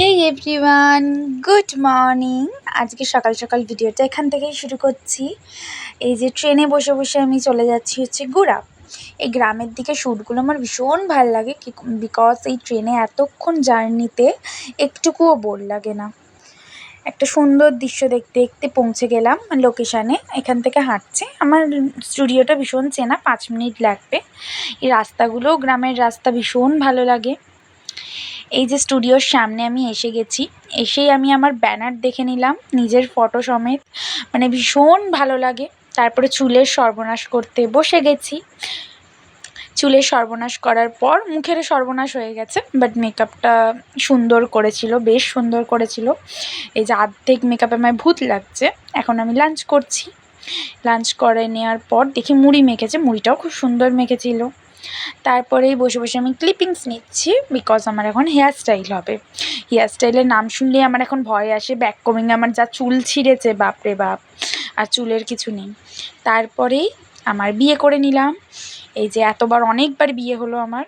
হেই everyone, good morning. আজকে সকাল সকাল ভিডিওটা এখান থেকেই শুরু করছি। এই যে ট্রেনে বসে বসে আমি চলে যাচ্ছি হচ্ছে গুড়া। এই গ্রামের দিকে শ্যুটগুলো আমার ভীষণ ভাল লাগে বিকজ এই ট্রেনে এতক্ষণ জার্নিতে একটুকুও বোর লাগে না। একটা সুন্দর দৃশ্য দেখতে দেখতে পৌঁছে গেলাম লোকেশানে। এখান থেকে হাঁটছে আমার স্টুডিওটা ভীষণ চেনা, 5 মিনিট লাগবে। এই রাস্তাগুলোও গ্রামের রাস্তা, ভীষণ ভালো লাগে। এই যে স্টুডিওর সামনে আমি এসে গেছি, এসেই আমি আমার ব্যানার দেখে নিলাম নিজের ফটো সমেত, মানে ভীষণ ভালো লাগে। তারপরে চুলের সর্বনাশ করতে বসে গেছি। চুলের সর্বনাশ করার পর মুখেরও সর্বনাশ হয়ে গেছে, বাট মেকআপটা সুন্দর করেছিল, বেশ সুন্দর করেছিল। এই যে অর্ধেক মেকআপে আমায় ভূত লাগছে। এখন আমি লাঞ্চ করছি। লাঞ্চ করে নেওয়ার পর দেখি মুড়ি মেখেছে, মুড়িটাও খুব সুন্দর মেখেছিল। তারপরেই বসে বসে আমি ক্লিপিংস নিচ্ছি, বিকজ আমার এখন হেয়ার স্টাইল হবে। হেয়ার স্টাইলের নাম শুনলেই আমার এখন ভয় আসে। ব্যাক কমিংয়ে আমার যা চুল ছিঁড়েছে, বাপরে বাপ, আর চুলের কিছু নেই। তারপরেই আমার বিয়ে করে নিলাম। এই যে এতবার অনেকবার বিয়ে হলো আমার।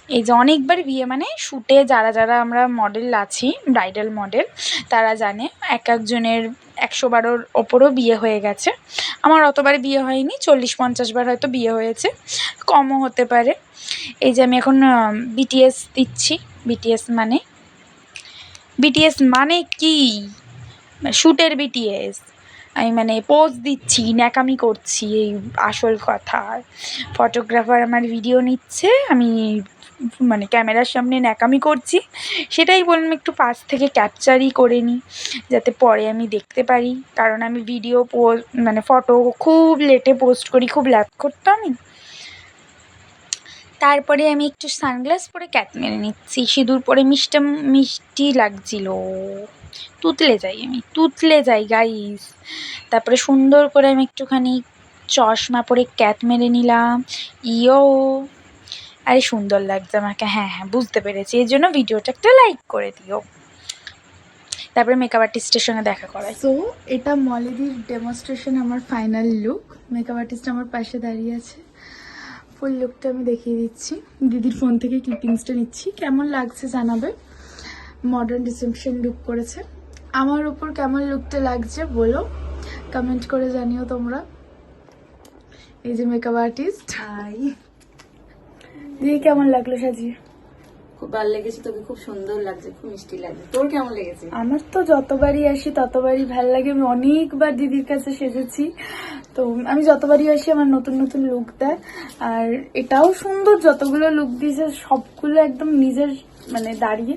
এই যে অনেকবার বিয়ে মানে শ্যুটে যারা যারা আমরা মডেল আছি, ব্রাইডাল মডেল, তারা জানে এক একজনের 100 বারের ওপরও বিয়ে হয়ে গেছে। আমার অতবার বিয়ে হয়নি, 40-50 বার হয়তো বিয়ে হয়েছে, কমও হতে পারে। এই যে আমি এখন বিটিএস দিচ্ছি। বিটিএস মানে কি? শ্যুটের বিটিএস। আমি মানে পোজ দিচ্ছি, ন্যাকামি করছি, এই আসল কথা। ফটোগ্রাফার আমার ভিডিও নিচ্ছে, আমি মানে ক্যামেরার সামনে ন্যাকামি করছি। সেটাই বললাম একটু পাশ থেকে ক্যাপচারই করে নিই, যাতে পরে আমি দেখতে পারি। কারণ আমি ভিডিও মানে ফটো খুব লেটে পোস্ট করি, খুব ল্যাপ করতো আমি। তারপরে আমি একটু সানগ্লাস পরে ক্যাট মেরে নিচ্ছি, সিঁদুর পরে মিষ্টি লাগছিল। তুতলে যাই গাইস। তারপরে সুন্দর করে আমি একটুখানি চশমা পরে ক্যাট মেরে নিলাম। আরে সুন্দর লাগছে আমাকে, হ্যাঁ বুঝতে পেরেছি, এই জন্য ভিডিওটা একটা লাইক করে দিও। তারপরে মেকআপ আর্টিস্টের সঙ্গে দেখা করাই। সো এটা মলেদির ডেমনস্ট্রেশন, আমার ফাইনাল লুক। মেকআপ আর্টিস্ট আমার পাশে দাঁড়িয়ে আছে। ফুল লুকটা আমি দেখিয়ে দিচ্ছি। দিদির ফোন থেকে ক্লিপিংসটা নিচ্ছি। কেমন লাগছে জানাবে। মডার্ন রিসেপশন লুক করেছে। আমার উপর কেমন লুকটা লাগছে বলো, কমেন্ট করে জানিও তোমরা। এই যে মেকআপ আর্টিস্ট। হাই, দিদি কেমন লাগলো সাজিয়ে? খুব ভালো লেগেছে, তোকে খুব সুন্দর লাগছে, খুব মিষ্টি লাগছে। তোর কেমন লেগেছে? আমার তো যতবারই আসি ততবারই ভাল লাগে। আমি অনেকবার দিদির কাছে সেজেছি, তো আমি যতবারই আসি আমার নতুন নতুন লুক দেয়। আর এটাও সুন্দর, যতগুলো লুক দিয়েছে সবগুলো একদম নিজের মানে দাঁড়িয়ে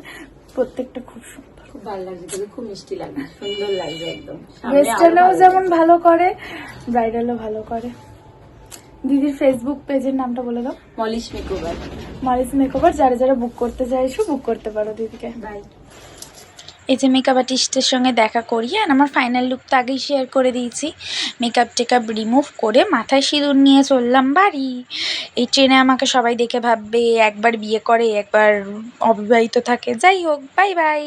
প্রত্যেকটা খুব সুন্দর। খুব ভালো লাগছে, তোকে খুব মিষ্টি লাগছে, সুন্দর লাগছে একদম। ওয়েস্টার্নও যেমন ভালো করে, ব্রাইডালও ভালো করে। দিদির ফেসবুক পেজের নামটা বলে দাও। মলিশ মেকওভার। মলিশ মেকওভার। যারা যারা বুক করতে চাইছো বুক করতে পারো দিদিকে। বাই। এই যে মেকআপ আর্টিস্টের সঙ্গে দেখা করি, আর আমার ফাইনাল লুক তো আগেই শেয়ার করে দিয়েছি। মেকআপ টেকআপ রিমুভ করে মাথায় সিঁদুর নিয়ে চললাম বাড়ি। এই ট্রেনে আমাকে সবাই দেখে ভাববে একবার বিয়ে করে একবার অবিবাহিত থাকে। যাই হোক, বাই বাই।